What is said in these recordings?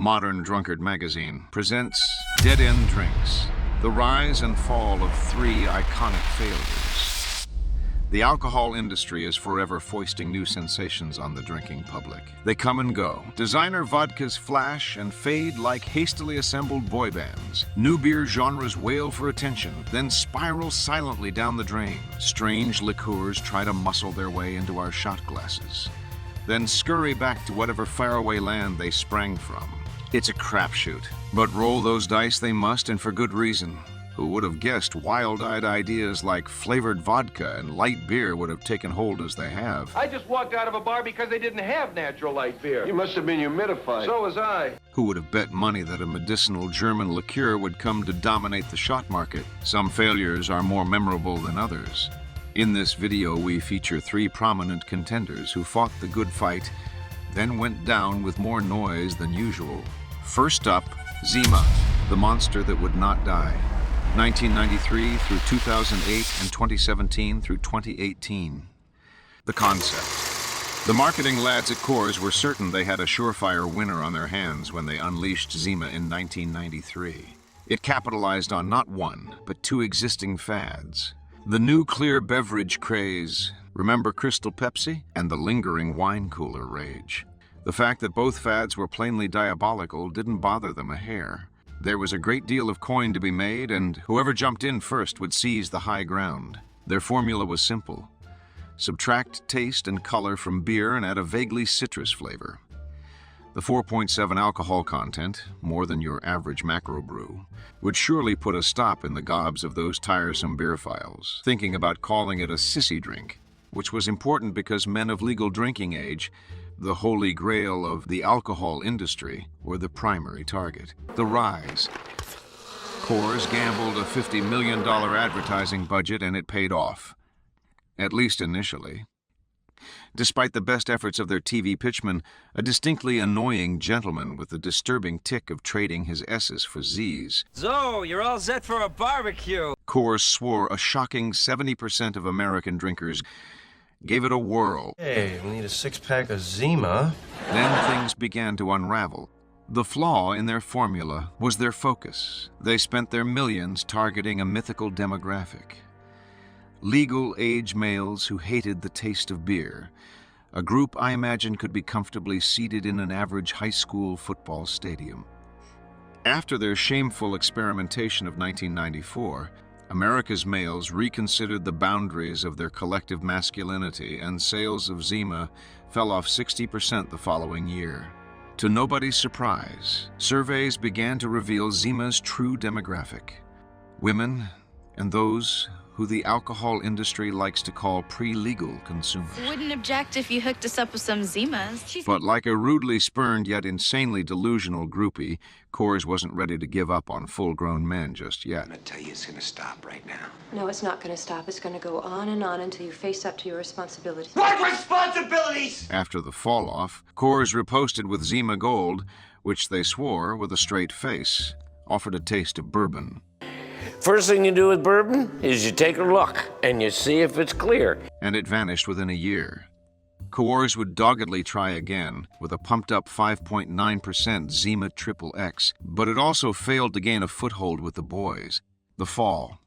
Modern Drunkard magazine presents Dead End Drinks, the rise and fall of three iconic failures. The alcohol industry is forever foisting new sensations on the drinking public. They come and go. Designer vodkas flash and fade like hastily assembled boy bands. New beer genres wail for attention, then spiral silently down the drain. Strange liqueurs try to muscle their way into our shot glasses, then scurry back to whatever faraway land they sprang from. It's a crapshoot, but roll those dice they must, and for good reason. Who would have guessed wild-eyed ideas like flavored vodka and light beer would have taken hold as they have? I just walked out of a bar because they didn't have natural light beer. You must have been humidified. So was I. Who would have bet money that a medicinal German liqueur would come to dominate the shot market? Some failures are more memorable than others. In this video, we feature three prominent contenders who fought the good fight, then went down with more noise than usual. First up, Zima, the monster that would not die. 1993 through 2008 and 2017 through 2018. The concept. The marketing lads at Coors were certain they had a surefire winner on their hands when they unleashed Zima in 1993. It capitalized on not one, but two existing fads. The new clear beverage craze, remember Crystal Pepsi? And the lingering wine cooler rage. The fact that both fads were plainly diabolical didn't bother them a hair. There was a great deal of coin to be made, and whoever jumped in first would seize the high ground. Their formula was simple. Subtract taste and color from beer and add a vaguely citrus flavor. The 4.7 alcohol content, more than your average macro brew, would surely put a stop in the gobs of those tiresome beerphiles, thinking about calling it a sissy drink, which was important because men of legal drinking age, the holy grail of the alcohol industry, were the primary target. The rise. Coors gambled a $50 million advertising budget and it paid off. At least initially. Despite the best efforts of their TV pitchman, a distinctly annoying gentleman with the disturbing tic of trading his S's for Z's. So, you're all set for a barbecue. Coors swore a shocking 70% of American drinkers gave it a whirl. Hey, we need a six-pack of Zima. Then things began to unravel. The flaw in their formula was their focus. They spent their millions targeting a mythical demographic. Legal age males who hated the taste of beer, a group I imagine could be comfortably seated in an average high school football stadium. After their shameful experimentation of 1994, America's males reconsidered the boundaries of their collective masculinity, and sales of Zima fell off 60% the following year. To nobody's surprise, surveys began to reveal Zima's true demographic: women and those who the alcohol industry likes to call pre-legal consumers. Wouldn't object if you hooked us up with some Zimas. But like a rudely spurned yet insanely delusional groupie, Coors wasn't ready to give up on full-grown men just yet. I'm gonna tell you it's gonna stop right now. No, it's not going to stop. It's going to go on and on until you face up to your responsibilities. What responsibilities? After the fall-off, Coors riposted with Zima Gold, which they swore, with a straight face, offered a taste of bourbon. First thing you do with bourbon is you take a look and you see if it's clear. And it vanished within a year. Coors would doggedly try again with a pumped-up 5.9% Zima Triple X, but it also failed to gain a foothold with the boys. The fall.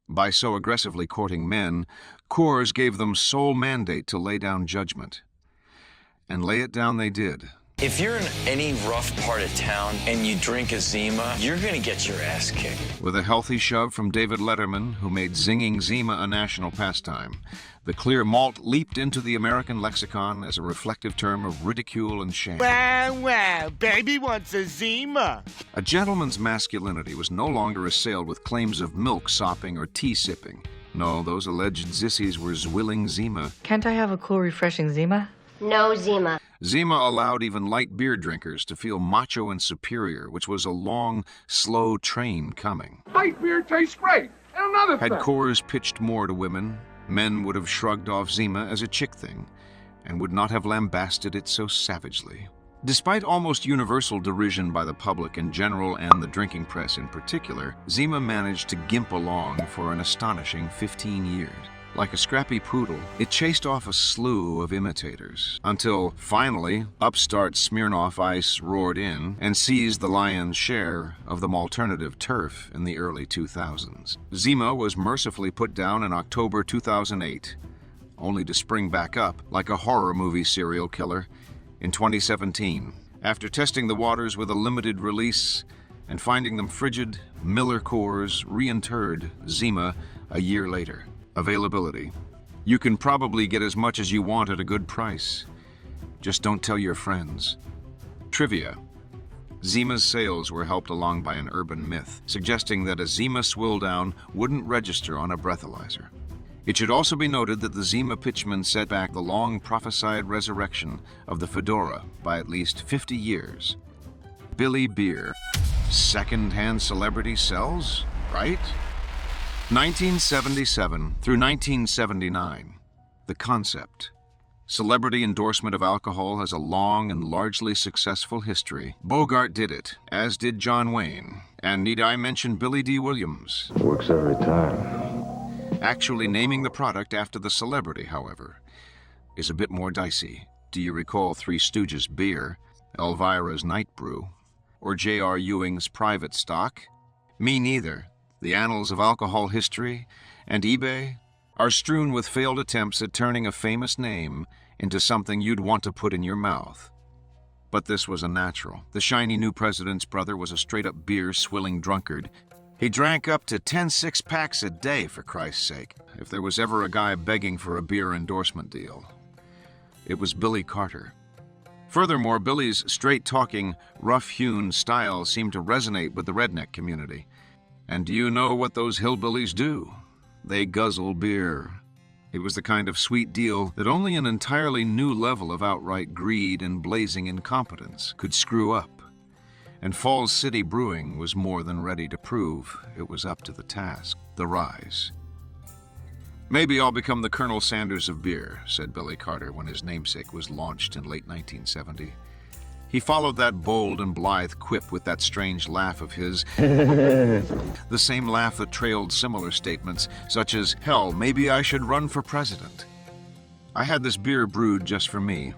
By so aggressively courting men, Coors gave them sole mandate to lay down judgment. And lay it down they did. If you're in any rough part of town and you drink a Zima, you're gonna get your ass kicked. With a healthy shove from David Letterman, who made zinging Zima a national pastime, the clear malt leaped into the American lexicon as a reflective term of ridicule and shame. Wow, baby wants a Zima. A gentleman's masculinity was no longer assailed with claims of milk sopping or tea sipping. No, those alleged zissies were zwilling Zima. Can't I have a cool, refreshing Zima? No Zima. Zima allowed even light beer drinkers to feel macho and superior, which was a long, slow train coming. Light beer tastes great. And another Had thing. Coors pitched more to women, men would have shrugged off Zima as a chick thing, and would not have lambasted it so savagely. Despite almost universal derision by the public in general and the drinking press in particular, Zima managed to gimp along for an astonishing 15 years. Like a scrappy poodle, it chased off a slew of imitators, until finally upstart Smirnoff Ice roared in and seized the lion's share of the alternative turf in the early 2000s. Zima was mercifully put down in October 2008, only to spring back up like a horror movie serial killer in 2017. After testing the waters with a limited release and finding them frigid, Miller Coors reinterred Zima a year later. Availability. You can probably get as much as you want at a good price. Just don't tell your friends. Trivia. Zima's sales were helped along by an urban myth, suggesting that a Zima swill down wouldn't register on a breathalyzer. It should also be noted that the Zima pitchman set back the long prophesied resurrection of the Fedora by at least 50 years. Billy Beer. Second-hand celebrity sells, right? 1977 through 1979. The concept. Celebrity endorsement of alcohol has a long and largely successful history. Bogart did it, as did John Wayne. And need I mention Billy D. Williams? Works every time. Actually naming the product after the celebrity, however, is a bit more dicey. Do you recall Three Stooges beer, Elvira's Night Brew, or J.R. Ewing's Private Stock? Me neither. The annals of alcohol history and eBay are strewn with failed attempts at turning a famous name into something you'd want to put in your mouth. But this was a natural. The shiny new president's brother was a straight-up beer-swilling drunkard. He drank up to 10 six-packs a day, for Christ's sake, if there was ever a guy begging for a beer endorsement deal. It was Billy Carter. Furthermore, Billy's straight-talking, rough-hewn style seemed to resonate with the redneck community. And do you know what those hillbillies do? They guzzle beer. It was the kind of sweet deal that only an entirely new level of outright greed and blazing incompetence could screw up. And Falls City Brewing was more than ready to prove it was up to the task. The rise. Maybe I'll become the Colonel Sanders of beer, said Billy Carter when his namesake was launched in late 1970. He followed that bold and blithe quip with that strange laugh of his, the same laugh that trailed similar statements, such as, hell, maybe I should run for president. I had this beer brewed just for me.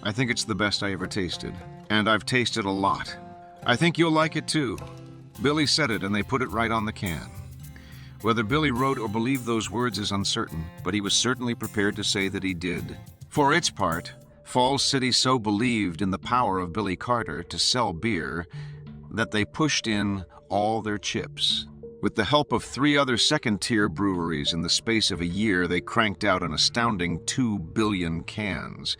I think it's the best I ever tasted, and I've tasted a lot. I think you'll like it too. Billy said it, and they put it right on the can. Whether Billy wrote or believed those words is uncertain, but he was certainly prepared to say that he did. For its part, Falls City so believed in the power of Billy Carter to sell beer that they pushed in all their chips. With the help of 3 other second-tier breweries in the space of a year, they cranked out an astounding 2 billion cans.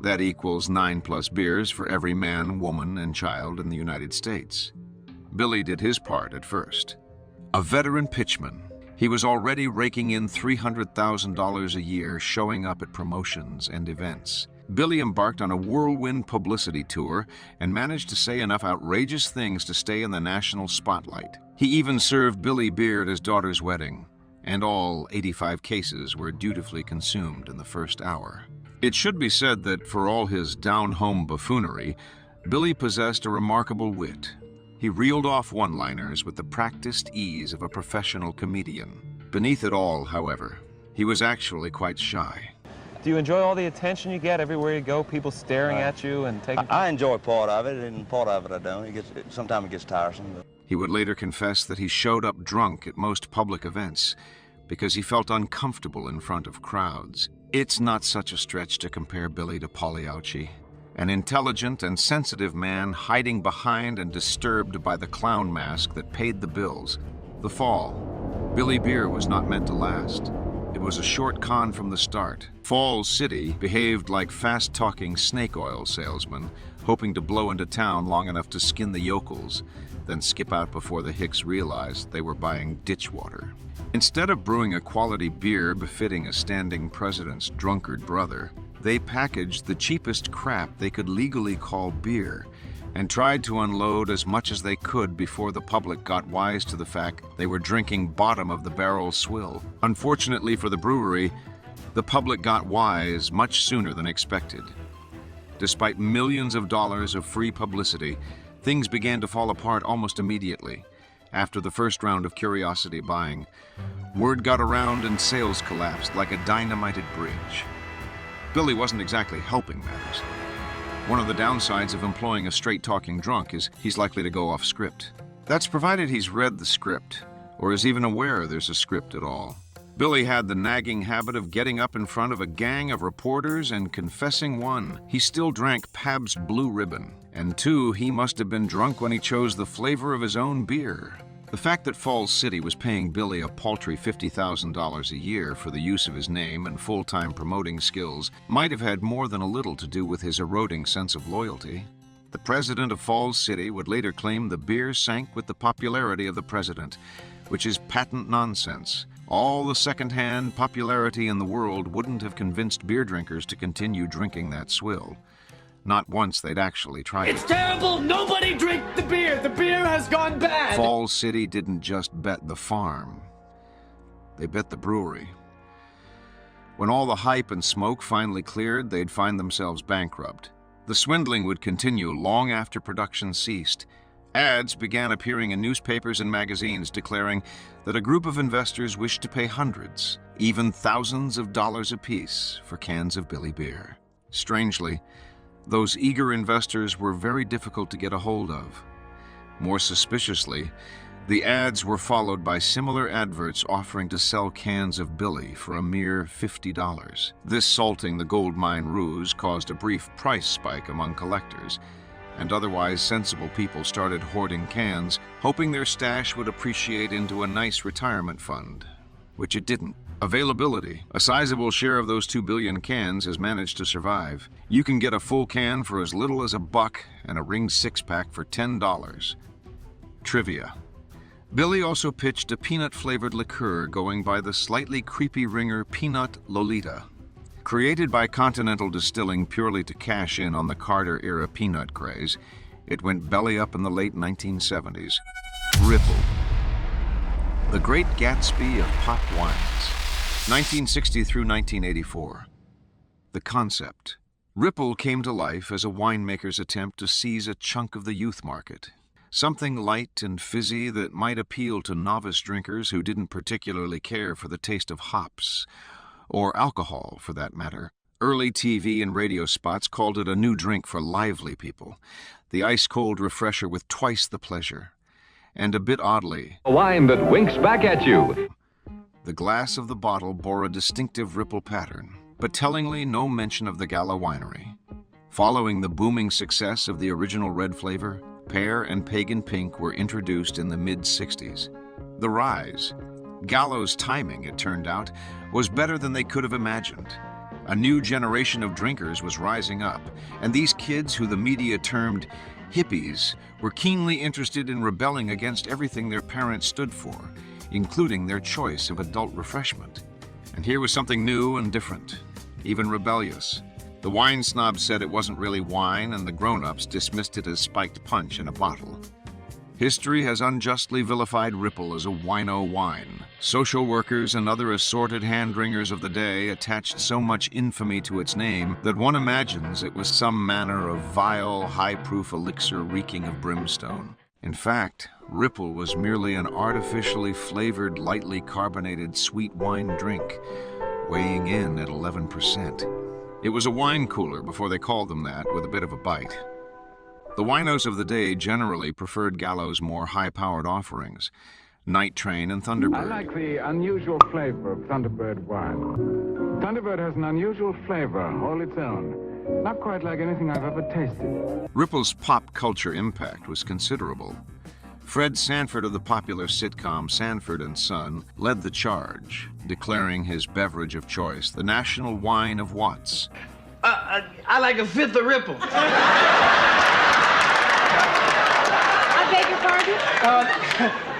That equals 9+ beers for every man, woman, and child in the United States. Billy did his part at first. A veteran pitchman, he was already raking in $300,000 a year showing up at promotions and events. Billy embarked on a whirlwind publicity tour and managed to say enough outrageous things to stay in the national spotlight. He even served Billy beer at his daughter's wedding, and all 85 cases were dutifully consumed in the first hour. It should be said that for all his down-home buffoonery, Billy possessed a remarkable wit. He reeled off one-liners with the practiced ease of a professional comedian. Beneath it all, however, he was actually quite shy. Do you enjoy all the attention you get everywhere you go, people staring at you and taking... I enjoy part of it, and part of it I don't. Sometimes it gets tiresome. But... He would later confess that he showed up drunk at most public events because he felt uncomfortable in front of crowds. It's not such a stretch to compare Billy to Pagliacci, an intelligent and sensitive man hiding behind and disturbed by the clown mask that paid the bills. The fall. Billy Beer was not meant to last. It was a short con from the start. Falls City behaved like fast-talking snake oil salesmen, hoping to blow into town long enough to skin the yokels, then skip out before the hicks realized they were buying ditch water. Instead of brewing a quality beer befitting a standing president's drunkard brother, they packaged the cheapest crap they could legally call beer and tried to unload as much as they could before the public got wise to the fact they were drinking bottom-of-the-barrel swill. Unfortunately for the brewery, the public got wise much sooner than expected. Despite millions of dollars of free publicity, things began to fall apart almost immediately, After the first round of curiosity buying, word got around and sales collapsed like a dynamited bridge. Billy wasn't exactly helping matters. One of the downsides of employing a straight-talking drunk is he's likely to go off script. That's provided he's read the script, or is even aware there's a script at all. Billy had the nagging habit of getting up in front of a gang of reporters and confessing, 1, he still drank Pabst Blue Ribbon, and 2, he must have been drunk when he chose the flavor of his own beer. The fact that Falls City was paying Billy a paltry $50,000 a year for the use of his name and full-time promoting skills might have had more than a little to do with his eroding sense of loyalty. The president of Falls City would later claim the beer sank with the popularity of the president, which is patent nonsense. All the second-hand popularity in the world wouldn't have convinced beer drinkers to continue drinking that swill. Not once they'd actually tried it. It's terrible! Nobody drink the beer! The beer has gone bad! Falls City didn't just bet the farm. They bet the brewery. When all the hype and smoke finally cleared, they'd find themselves bankrupt. The swindling would continue long after production ceased. Ads began appearing in newspapers and magazines declaring that a group of investors wished to pay hundreds, even thousands of dollars apiece for cans of Billy beer. Strangely, those eager investors were very difficult to get a hold of. More suspiciously, the ads were followed by similar adverts offering to sell cans of Billy for a mere $50. This salting the gold mine ruse caused a brief price spike among collectors, and otherwise sensible people started hoarding cans, hoping their stash would appreciate into a nice retirement fund, which it didn't. Availability. A sizable share of those 2 billion cans has managed to survive. You can get a full can for as little as $1 and a ring 6-pack for $10. Trivia. Billy also pitched a peanut-flavored liqueur going by the slightly creepy ringer Peanut Lolita. Created by Continental Distilling purely to cash in on the Carter-era peanut craze, it went belly up in the late 1970s. Ripple. The Great Gatsby of pop wines. 1960 through 1984. The concept. Ripple came to life as a winemaker's attempt to seize a chunk of the youth market. Something light and fizzy that might appeal to novice drinkers who didn't particularly care for the taste of hops, or alcohol for that matter. Early TV and radio spots called it a new drink for lively people, the ice-cold refresher with twice the pleasure. And a bit oddly, a wine that winks back at you. The glass of the bottle bore a distinctive ripple pattern, but tellingly no mention of the Gallo winery. Following the booming success of the original red flavor, Pear and Pagan Pink were introduced in the mid-60s. The rise. Gallo's timing, it turned out, was better than they could have imagined. A new generation of drinkers was rising up, and these kids, who the media termed hippies, were keenly interested in rebelling against everything their parents stood for, including their choice of adult refreshment. And here was something new and different, even rebellious. The wine snobs said it wasn't really wine, and the grown-ups dismissed it as spiked punch in a bottle. History has unjustly vilified Ripple as a wino wine. Social workers and other assorted hand-wringers of the day attached so much infamy to its name that one imagines it was some manner of vile, high-proof elixir reeking of brimstone. In fact, Ripple was merely an artificially flavored, lightly carbonated sweet wine drink, weighing in at 11%. It was a wine cooler before they called them that, with a bit of a bite. The winos of the day generally preferred Gallo's more high-powered offerings, Night Train and Thunderbird. I like the unusual flavor of Thunderbird wine. Thunderbird has an unusual flavor, all its own. Not quite like anything I've ever tasted. Ripple's pop culture impact was considerable. Fred Sanford of the popular sitcom Sanford and Son led the charge, declaring his beverage of choice the national wine of Watts. I like a fifth of Ripple. I beg your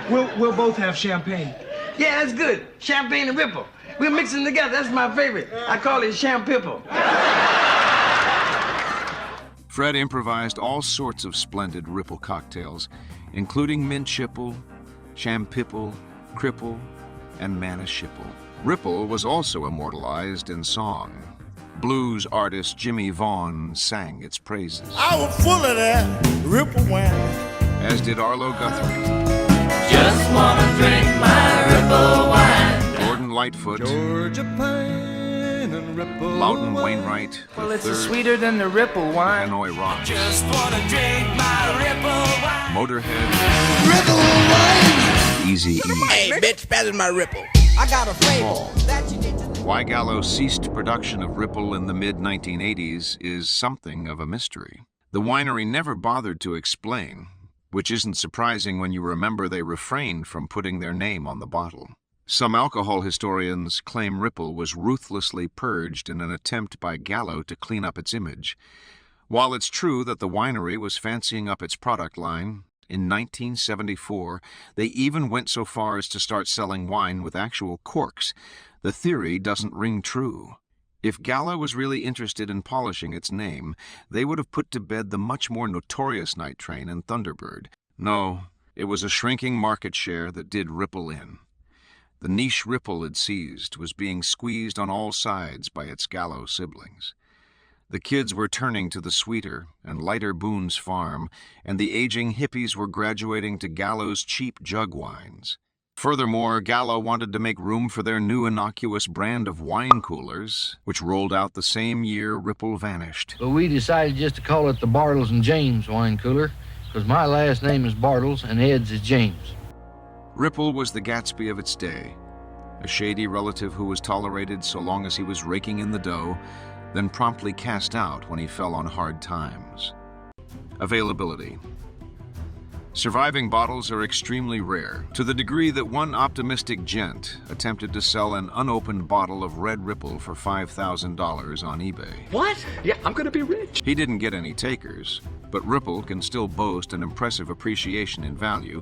pardon? We'll both have champagne. Yeah, that's good. Champagne and Ripple. We'll mix them together. That's my favorite. I call it Champipple. Fred improvised all sorts of splendid Ripple cocktails, including mint chipple, champipple, cripple, and manishipple. Ripple was also immortalized in song. Blues artist Jimmy Vaughan sang its praises. I was full of that Ripple wine. As did Arlo Guthrie. Just wanna drink my Ripple wine. Gordon Lightfoot, Georgia Pine and Ripple Loudon Wainwright, Well, it's III, sweeter than the Ripple wine. Hanoi Rocks, Just wanna drink my Ripple wine. Motorhead, Ripple wine. Easy E. Hey, bitch, better than my Ripple. I got a flavor that you need to. Why Gallo ceased production of Ripple in the mid-1980s is something of a mystery. The winery never bothered to explain, which isn't surprising when you remember they refrained from putting their name on the bottle. Some alcohol historians claim Ripple was ruthlessly purged in an attempt by Gallo to clean up its image. While it's true that the winery was fancying up its product line, in 1974, they even went so far as to start selling wine with actual corks. The theory doesn't ring true. If Gallo was really interested in polishing its name, they would have put to bed the much more notorious Night Train and Thunderbird. No, it was a shrinking market share that did Ripple in. The niche Ripple it seized was being squeezed on all sides by its Gallo siblings. The kids were turning to the sweeter and lighter Boone's Farm, and the aging hippies were graduating to Gallo's cheap jug wines. Furthermore, Gallo wanted to make room for their new innocuous brand of wine coolers, which rolled out the same year Ripple vanished. But we decided just to call it the Bartles and James wine cooler, because my last name is Bartles and Ed's is James. Ripple was the Gatsby of its day, a shady relative who was tolerated so long as he was raking in the dough, then promptly cast out when he fell on hard times. Availability. Surviving bottles are extremely rare, to the degree that one optimistic gent attempted to sell an unopened bottle of Red Ripple for $5,000 on eBay. What? Yeah, I'm gonna be rich. He didn't get any takers, but Ripple can still boast an impressive appreciation in value.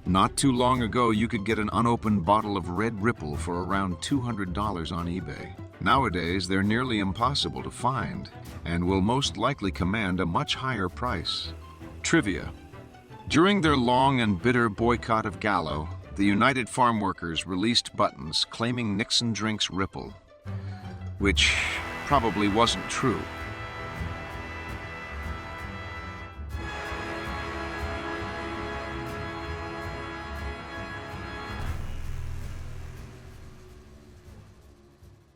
Not too long ago, you could get an unopened bottle of Red Ripple for around $200 on eBay. Nowadays, they're nearly impossible to find and will most likely command a much higher price. Trivia. During their long and bitter boycott of Gallo, the United Farm Workers released buttons claiming Nixon drinks Ripple, which probably wasn't true.